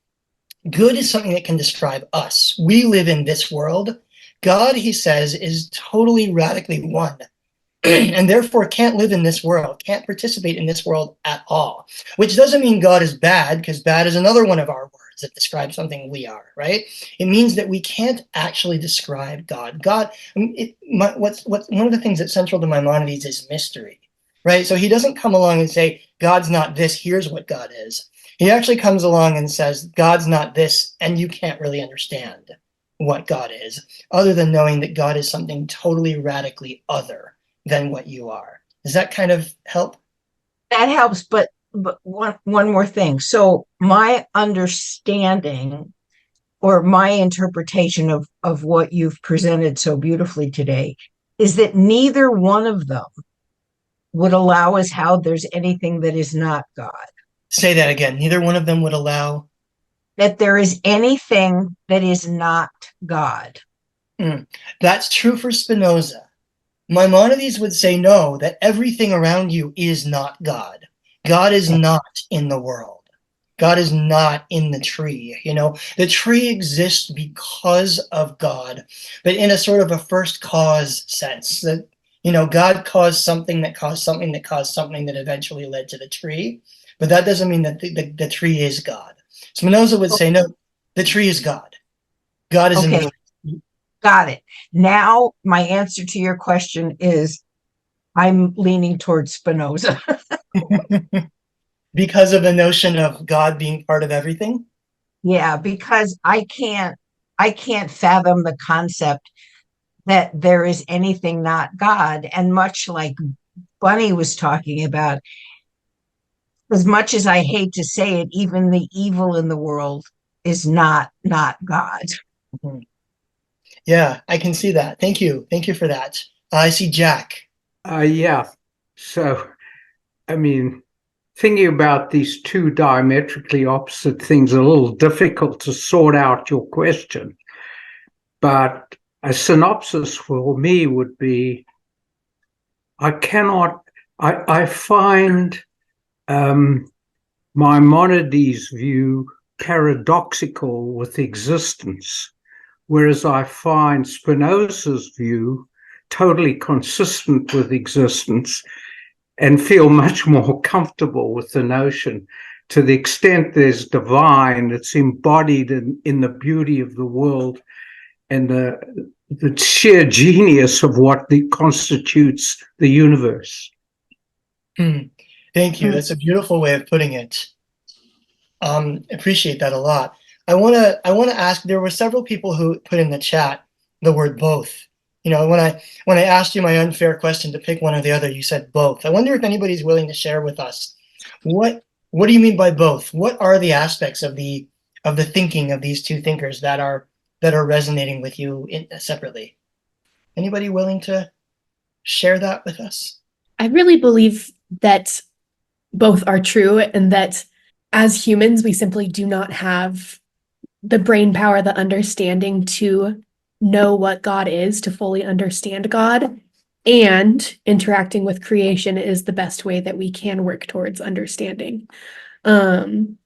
good is something that can describe us. We live in this world. God, he says, is totally radically one, and therefore can't live in this world, can't participate in this world at all, which doesn't mean God is bad, because bad is another one of our words that describes something we are, right? It means that we can't actually describe God. One of the things that's central to Maimonides is mystery, right? So he doesn't come along and say, God's not this, here's what God is. He actually comes along and says, God's not this, and you can't really understand what God is, other than knowing that God is something totally radically other than what you are. Does that kind of help? That helps, but one more thing. So my understanding or my interpretation of what you've presented so beautifully today is that neither one of them would allow us how there's anything that is not God. Say that again. Neither one of them would allow that there is anything that is not God. That's true for Spinoza. Maimonides would say no, that everything around you is not God. God is not in the world. God is not in the tree. The tree exists because of God, but in a sort of a first cause sense that, God caused something that caused something that caused something that eventually led to the tree. But that doesn't mean that the tree is God. Spinoza would say, no, the tree is God. God is in the tree. Got it. Now, my answer to your question is I'm leaning towards Spinoza. Because of the notion of God being part of everything? Yeah, because I can't fathom the concept that there is anything not God. And much like Bunny was talking about, as much as I hate to say it, even the evil in the world is not God. Mm-hmm. Yeah, I can see that. Thank you. Thank you for that. I see Jack. Yeah. So, I mean, thinking about these two diametrically opposite things, a little difficult to sort out your question. But a synopsis for me would be, I find Maimonides' view paradoxical with existence, whereas I find Spinoza's view totally consistent with existence and feel much more comfortable with the notion. To the extent there's divine, it's embodied in the beauty of the world and the sheer genius of what constitutes the universe. Thank you. That's a beautiful way of putting it. Appreciate that a lot. I want to ask, there were several people who put in the chat the word both. You know, when I asked you my unfair question to pick one or the other, you said both. I wonder if anybody's willing to share with us what do you mean by both? What are the aspects of the thinking of these two thinkers that are resonating with you separately? Anybody willing to share that with us? I really believe that both are true, and that as humans, we simply do not have the brain power, the understanding to know what God is, to fully understand God. And interacting with creation is the best way that we can work towards understanding. And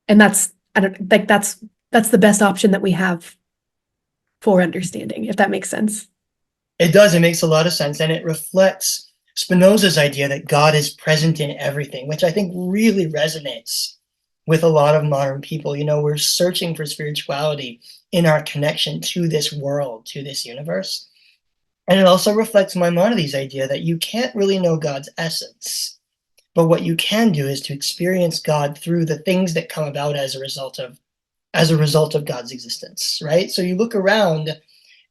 that's the best option that we have for understanding, if that makes sense. It does. It makes a lot of sense. And it reflects Spinoza's idea that God is present in everything, which I think really resonates with a lot of modern people. You know, we're searching for spirituality in our connection to this world, to this universe. And it also reflects Maimonides' idea that you can't really know God's essence, but what you can do is to experience God through the things that come about as a result of God's existence, right? So you look around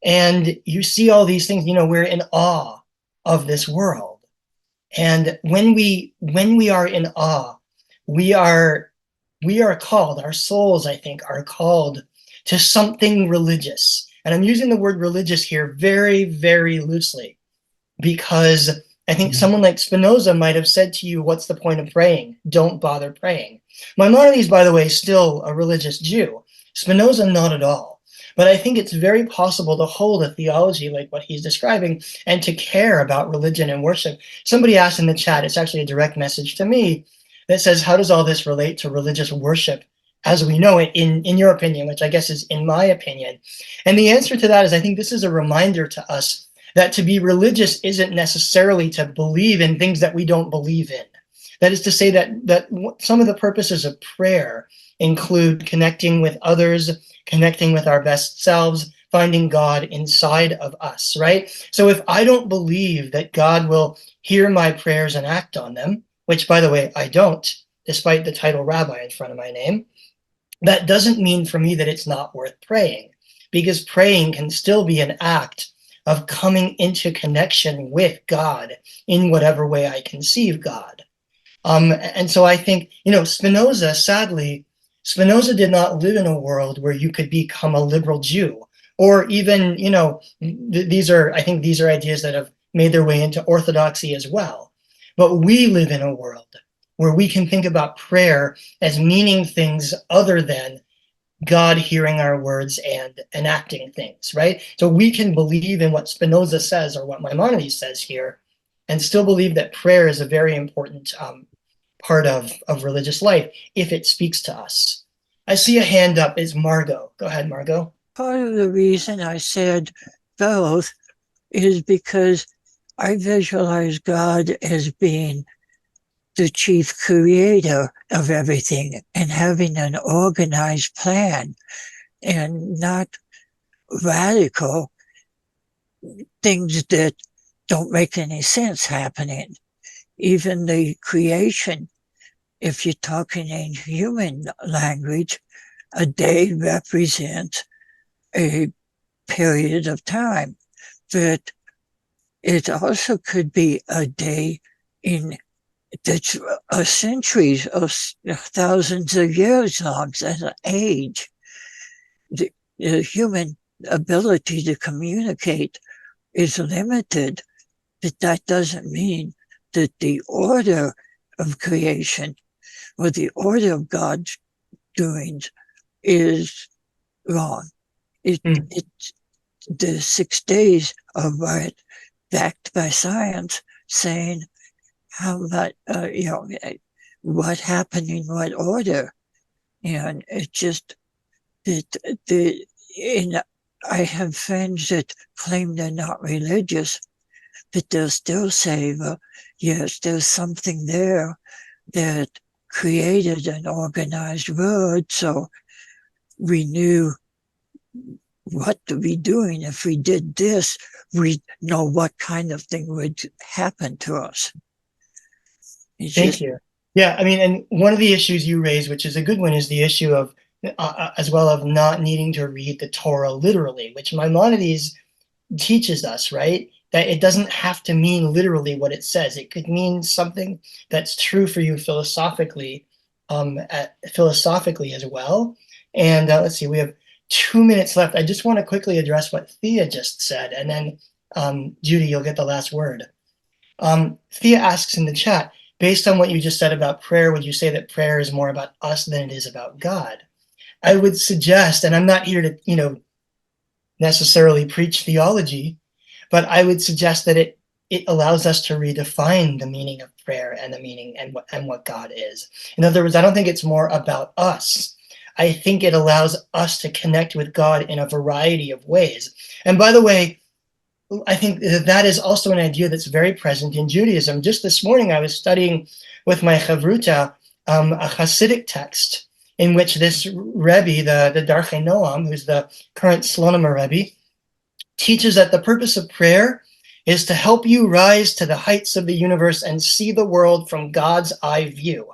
and you see all these things. You know, we're in awe of this world. And when we are in awe, we are called, our souls, I think, are called to something religious. And I'm using the word religious here very, very loosely, because I think someone like Spinoza might have said to you, what's the point of praying? Don't bother praying. Maimonides, by the way, is still a religious Jew. Spinoza, not at all. But I think it's very possible to hold a theology like what he's describing and to care about religion and worship. Somebody asked in the chat, it's actually a direct message to me, that says, how does all this relate to religious worship as we know it, in your opinion, which I guess is in my opinion? And the answer to that is, I think this is a reminder to us that to be religious isn't necessarily to believe in things that we don't believe in. That is to say that some of the purposes of prayer include connecting with others, connecting with our best selves, finding God inside of us, right? So if I don't believe that God will hear my prayers and act on them, which, by the way, I don't, despite the title rabbi in front of my name, that doesn't mean for me that it's not worth praying, because praying can still be an act of coming into connection with God in whatever way I conceive God. And so I think, you know, sadly, Spinoza did not live in a world where you could become a liberal Jew, or even, you know, I think these are ideas that have made their way into orthodoxy as well. But we live in a world where we can think about prayer as meaning things other than God hearing our words and enacting things, right? So we can believe in what Spinoza says or what Maimonides says here, and still believe that prayer is a very important part of religious life if it speaks to us. I see a hand up. It's Margot. Go ahead, Margot. Part of the reason I said both is because I visualize God as being the chief creator of everything and having an organized plan, and not radical things that don't make any sense happening. Even the creation, if you're talking in human language, a day represents a period of time, but it also could be a day in that's centuries or thousands of years long as an age. The human ability to communicate is limited, but that doesn't mean that the order of creation or the order of God's doings is wrong. The 6 days are right, backed by science, saying how much, what happened in what order. And it just, I have friends that claim they're not religious, but they'll still say, well, yes, there's something there that created an organized world, so we knew what to be doing. If we did this, we'd know what kind of thing would happen to us. Thank you. Yeah, I mean, and one of the issues you raised, which is a good one, is the issue of as well of not needing to read the Torah literally, which Maimonides teaches us, right? That it doesn't have to mean literally what it says. It could mean something that's true for you philosophically, philosophically as well. And let's see, we have 2 minutes left. I just want to quickly address what Thea just said, and then Judy, you'll get the last word. Thea asks in the chat, based on what you just said about prayer, would you say that prayer is more about us than it is about God? I would suggest, and I'm not here to, necessarily preach theology, but I would suggest that it allows us to redefine the meaning of prayer and the meaning and what God is. In other words, I don't think it's more about us. I think it allows us to connect with God in a variety of ways. And by the way, I think that is also an idea that's very present in Judaism. Just this morning, I was studying with my chavruta a Hasidic text in which this Rebbe, the Darchei Noam, who's the current Slonim Rebbe, teaches that the purpose of prayer is to help you rise to the heights of the universe and see the world from God's eye view.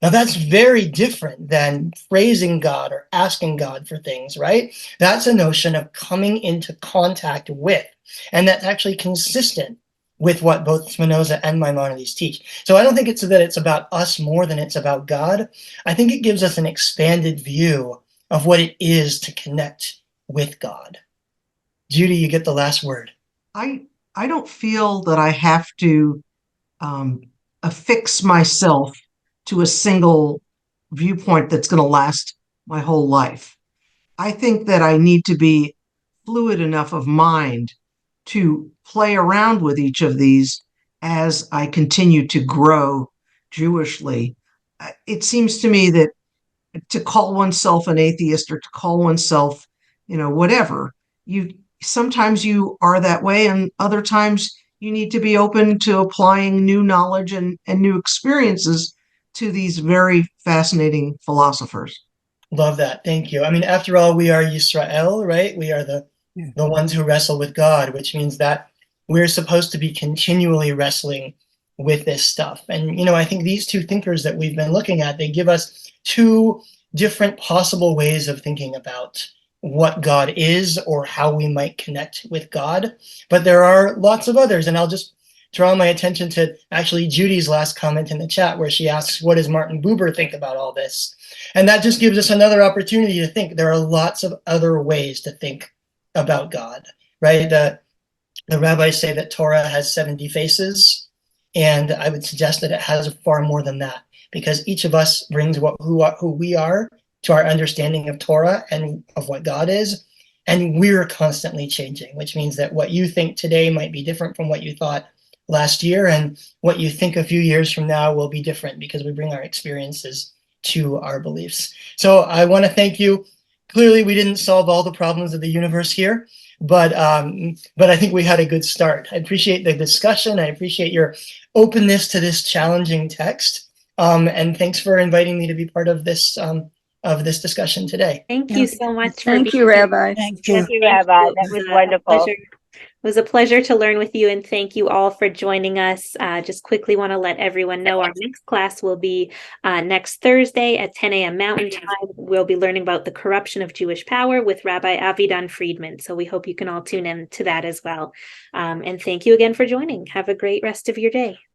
Now, that's very different than praising God or asking God for things, right? That's a notion of coming into contact with, and that's actually consistent with what both Spinoza and Maimonides teach. So I don't think it's that it's about us more than it's about God. I think it gives us an expanded view of what it is to connect with God. Judy, you get the last word. I don't feel that I have to affix myself to a single viewpoint that's going to last my whole life. I think that I need to be fluid enough of mind to play around with each of these as I continue to grow Jewishly. It seems to me that to call oneself an atheist or to call oneself, whatever, sometimes you are that way, and other times you need to be open to applying new knowledge and new experiences to these very fascinating philosophers. Love that. Thank you. I mean, after all, we are Yisrael, right? We are the ones who wrestle with God, which means that we're supposed to be continually wrestling with this stuff. And, I think these two thinkers that we've been looking at, they give us two different possible ways of thinking about what God is or how we might connect with God. But there are lots of others, and I'll just draw my attention to actually Judy's last comment in the chat where she asks, what does Martin Buber think about all this? And that just gives us another opportunity to think. There are lots of other ways to think about God, right? The rabbis say that Torah has 70 faces, and I would suggest that it has far more than that, because each of us brings who we are to our understanding of Torah and of what God is, and we're constantly changing, which means that what you think today might be different from what you thought last year, and what you think a few years from now will be different because we bring our experiences to our beliefs. So I want to thank you. Clearly, we didn't solve all the problems of the universe here, but I think we had a good start. I appreciate the discussion. I appreciate your openness to this challenging text, and thanks for inviting me to be part of this discussion today. Thank you so much. Thank you, Rabbi. Thank you. Thank you, Rabbi. That was wonderful. It was a pleasure to learn with you, and thank you all for joining us. Just quickly want to let everyone know our next class will be next Thursday at 10 a.m. Mountain Time. We'll be learning about the corruption of Jewish power with Rabbi Avidan Friedman. So we hope you can all tune in to that as well. And thank you again for joining. Have a great rest of your day.